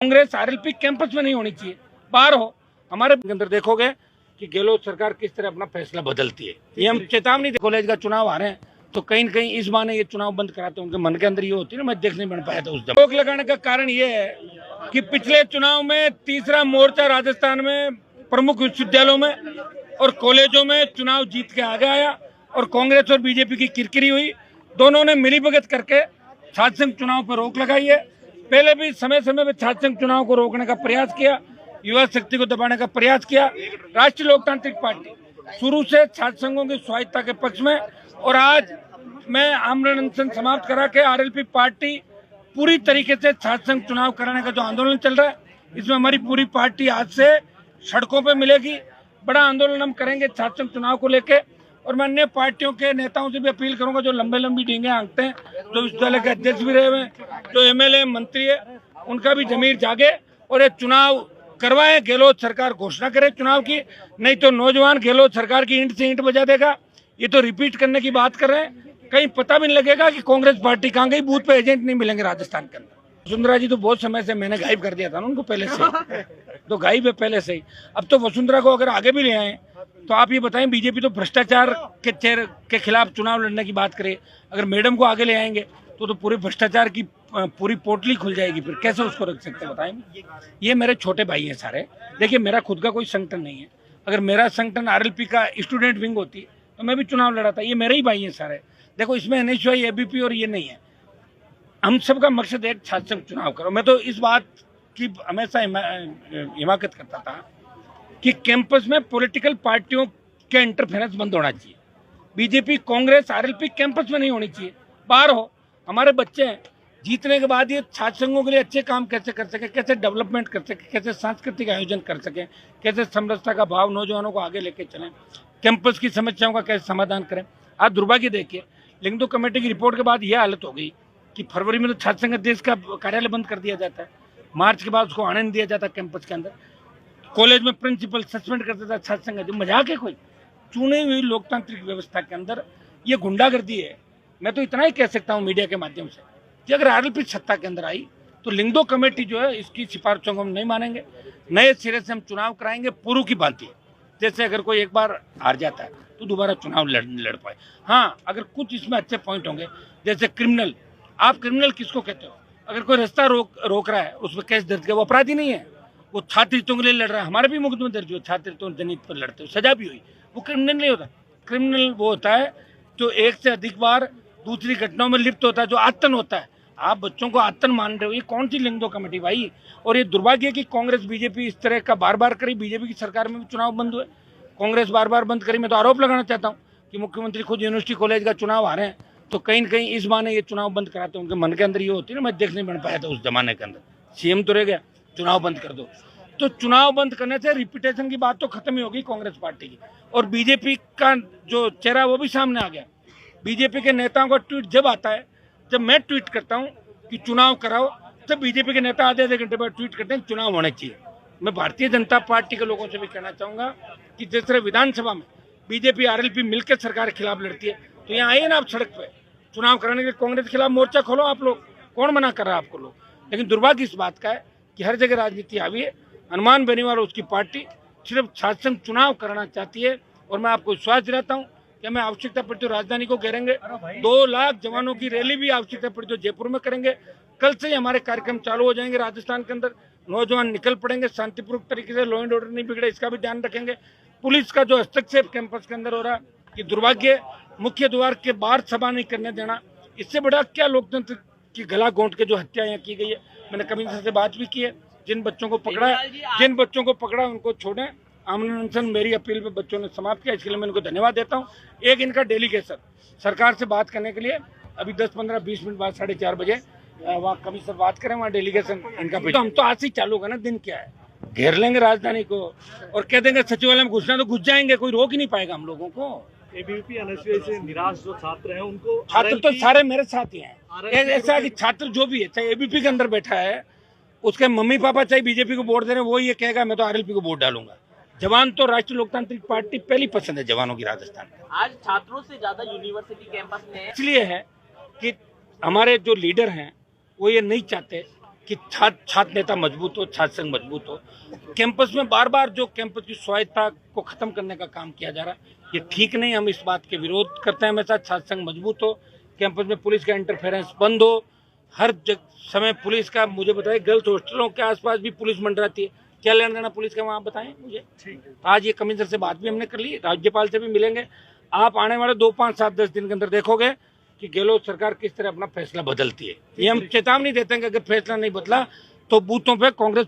Congress RLP campus में नहीं होनी चाहिए, बाहर हो। हमारे अंदर देखोगे कि गहलोत सरकार किस तरह अपना फैसला बदलती है। ये हम चेतावनी कॉलेज का चुनाव आ रहे हैं तो कहीं न कहीं इस बहाने ये चुनाव बंद कराते हैं। उनके मन के अंदर ये होती है ना, मैं देख नहीं बन पाया था उस दिन। रोक लगाने का कारण ये है कि पिछले चुनाव में तीसरा मोर्चा राजस्थान में प्रमुख विश्वविद्यालयों में और कॉलेजों में चुनाव जीत के आगे आया और कांग्रेस और बीजेपी की किरकिरी हुई। दोनों ने मिलीभगत करके छात्र संघ चुनाव पर रोक लगाई है। पहले भी समय समय पर छात्र संघ चुनाव को रोकने का प्रयास किया, युवा शक्ति को दबाने का प्रयास किया। राष्ट्रीय लोकतांत्रिक पार्टी शुरू से छात्र संघों की स्वायत्ता के पक्ष में, और आज मैं आमरण अनशन समाप्त करा के आरएलपी पार्टी पूरी तरीके से छात्र संघ चुनाव कराने का जो आंदोलन चल रहा है, इसमें हमारी पूरी पार्टी आज से सड़कों पे मिलेगी। बड़ा आंदोलन हम करेंगे छात्र संघ चुनाव को लेके। और मैं अन्य पार्टियों के नेताओं से भी अपील करूंगा जो लंबी डींगे हाँकते हैं, जो विश्वविद्यालय के अध्यक्ष भी रहे हुए, जो एमएलए मंत्री है, उनका भी जमीर जागे और ये चुनाव करवाए। गहलोत सरकार घोषणा करे चुनाव की, नहीं तो नौजवान गहलोत सरकार की ईंट से ईंट बजा देगा। ये तो रिपीट करने की बात कर रहे हैं, कहीं पता भी नहीं लगेगा कि कांग्रेस पार्टी कहाँ गई। बूथ पे एजेंट नहीं मिलेंगे राजस्थान के अंदर। वसुंधरा जी तो बहुत समय से मैंने गायब कर दिया था ना उनको पहले से, तो गायब है पहले से ही। अब तो वसुंधरा को अगर आगे भी ले आए तो आप ये बताएं, बीजेपी तो भ्रष्टाचार के खिलाफ चुनाव लड़ने की बात करे, अगर मैडम को आगे ले आएंगे तो पूरे भ्रष्टाचार की पूरी पोटली खुल जाएगी। फिर कैसे उसको रख सकते हैं बताएं। ये मेरे छोटे भाई हैं सारे। देखिए, मेरा खुद का कोई संगठन नहीं है। अगर मेरा संगठन आरएलपी का स्टूडेंट विंग होती तो मैं भी चुनाव लड़ा था। ये मेरे ही भाई हैं सारे। देखो, इसमें एनएसयूआई, एबीपी और ये नहीं है। हम सबका मकसद एक छात्र संघ चुनाव करो। मैं तो इस बात की हमेशा हिमाकत करता था कि कैंपस में पॉलिटिकल पार्टियों के इंटरफेरेंस बंद होना चाहिए। बीजेपी, कांग्रेस, आरएलपी कैंपस में नहीं होनी चाहिए, बाहर हो। हमारे बच्चे हैं, जीतने के बाद ये छात्र संघों के लिए अच्छे काम कैसे कर सके, कैसे डेवलपमेंट कर सके, कैसे सांस्कृतिक आयोजन कर सके, कैसे समरसता का भाव नौजवानों को आगे लेके चलें, कैंपस की समस्याओं का कैसे समाधान करें। आज दुर्भाग्य देखिए, लिंगदो कमेटी की रिपोर्ट के बाद यह हालत हो गई कि फरवरी में तो छात्र संघ अध्यक्ष का कार्यालय बंद कर दिया जाता है, मार्च के बाद उसको आने नहीं दिया जाता कैंपस के अंदर, कॉलेज में प्रिंसिपल सस्पेंड कर देता छात्र संघ अध्यक्ष। मजाक है कोई? चुनी हुई लोकतांत्रिक व्यवस्था के अंदर ये गुंडागर्दी है। मैं तो इतना ही कह सकता हूँ मीडिया के माध्यम से कि अगर आरएलपी सत्ता के अंदर आई तो लिंगदो कमेटी जो है, इसकी सिफारिशों को हम नहीं मानेंगे। नए सिरे से हम चुनाव कराएंगे पूर्व की भांति। जैसे अगर कोई एक बार हार जाता है तो दोबारा चुनाव लड़ पाए। हाँ, अगर कुछ इसमें अच्छे पॉइंट होंगे, जैसे क्रिमिनल। आप क्रिमिनल किसको कहते हो? अगर कोई रास्ता रोक रहा है, उसमें केस दर्ज किया, वो अपराधी नहीं है, वो छात्रहितों के लिए लड़ रहा है। हमारे भी मुकदमे दर्ज हुए छात्रहितों जनित पर लड़ते हुए, सजा भी हुई। वो क्रिमिनल नहीं होता। क्रिमिनल वो होता है जो एक से अधिक बार दूसरी घटनाओं में लिप्त होता है, जो आतन होता है। आप बच्चों को आतन मान रहे हो, ये कौन सी लिंगदो कमेटी भाई? और ये दुर्भाग्य है कि कांग्रेस बीजेपी इस तरह का बार बार करी। बीजेपी की सरकार में भी चुनाव बंद हुए, कांग्रेस बार बार बंद करी। मैं तो आरोप लगाना चाहता हूँ कि मुख्यमंत्री खुद यूनिवर्सिटी कॉलेज का चुनाव आ रहे हैं तो कहीं न कहीं इस बहाने ये चुनाव बंद कराते हैं। उनके मन के अंदर ये होती है ना, मैं देख नहीं बन पाया था उस जमाने के अंदर। सीएम तो रह गया, चुनाव बंद कर दो। तो चुनाव बंद करने से रिपीटेशन की बात तो खत्म ही होगी कांग्रेस पार्टी की, और बीजेपी का जो चेहरा वो भी सामने आ गया। बीजेपी के नेताओं का ट्वीट जब आता है, जब मैं ट्वीट करता हूं कि चुनाव कराओ, तब बीजेपी के नेता आधे घंटे बाद ट्वीट करते हैं चुनाव होने चाहिए। मैं भारतीय जनता पार्टी के लोगों से भी कहना चाहूंगा कि जिस तरह विधानसभा में बीजेपी आरएलपी मिलकर सरकार के खिलाफ लड़ती है, तो यहाँ आइए ना आप सड़क पे चुनाव कराने के लिए। कांग्रेस के खिलाफ मोर्चा खोलो आप लोग, कौन मना कर रहा है आपको लोग? लेकिन दुर्भाग्य इस बात का है कि हर जगह राजनीति हावी है। हनुमान बेनीवाल और उसकी पार्टी सिर्फ छात्र संघ चुनाव कराना चाहती है। और मैं आपको विश्वास दिलाता हूँ कि हमें आवश्यकता पड़ी तो राजधानी को घेरेंगे। 2 लाख जवानों की रैली भी आवश्यकता पड़ी तो जयपुर में करेंगे। कल से ही हमारे कार्यक्रम चालू हो जाएंगे राजस्थान के अंदर। नौजवान निकल पड़ेंगे शांतिपूर्वक तरीके से, लॉ एंड ऑर्डर नहीं बिगड़े इसका भी ध्यान रखेंगे। पुलिस का जो हस्तक्षेप कैंपस के अंदर हो रहा है, ये दुर्भाग्य। मुख्य द्वार के बाहर सभा नहीं करने देना, इससे बड़ा क्या लोकतंत्र की गला घोंट के जो हत्या यहाँ की गई है। मैंने कमिश्नर से बात भी की है, जिन बच्चों को पकड़ा है उनको छोड़ें। आमरण अनशन मेरी अपील पे बच्चों ने समाप्त किया, इसके लिए मैं उनको धन्यवाद देता हूँ। एक इनका डेलीगेशन सरकार से बात करने के लिए अभी 10-15-20 मिनट बाद 4:30 बजे वहाँ कमिश्नर बात करें, वहाँ डेलीगेशन इनका। तो हम तो आज ही चालू होगा ना, दिन क्या है, घेर लेंगे राजधानी को और कह देंगे सचिवालय में घुसना, तो घुस जाएंगे, कोई रोक ही नहीं पाएगा हम लोगों को। एबीवीपी एनएसयूआई से निराश जो छात्र हैं उनको, छात्र तो सारे मेरे साथ ही हैं। ऐसा कि छात्र जो भी है, चाहे एबीपी के अंदर बैठा है, उसके मम्मी पापा चाहे बीजेपी को वोट दे रहे हैं, वो ये कहेगा मैं तो आरएलपी को वोट डालूंगा। जवान तो राष्ट्रीय लोकतांत्रिक पार्टी पहली पसंद है जवानों की राजस्थान में। आज छात्रों से ज्यादा यूनिवर्सिटी कैंपस में इसलिए है कि हमारे जो लीडर हैं वो ये नहीं चाहते कि छात्र नेता मजबूत हो, छात्र संघ मजबूत हो। कैंपस में बार बार जो कैंपस की स्वायत्तता को खत्म करने का काम किया जा रहा है, ये ठीक नहीं। हम इस बात के विरोध करते हैं हमेशा। छात्र संघ मजबूत हो, कैंपस में पुलिस का इंटरफेरेंस बंद हो। हर समय पुलिस का, मुझे बताइए, गर्ल्स हॉस्टलों के आसपास भी पुलिस मंडराती है। क्या लेना देना पुलिस का, वहाँ बताएं मुझे। ठीक है। आज ये कमिश्नर से बात भी हमने कर ली, राज्यपाल से भी मिलेंगे। आप आने वाले 2, 5, 7, 10 दिन के अंदर देखोगे कि गहलोत सरकार किस तरह अपना फैसला बदलती है। ये हम चेतावनी देते हैं कि अगर फैसला नहीं बदला तो बूथों पे कांग्रेस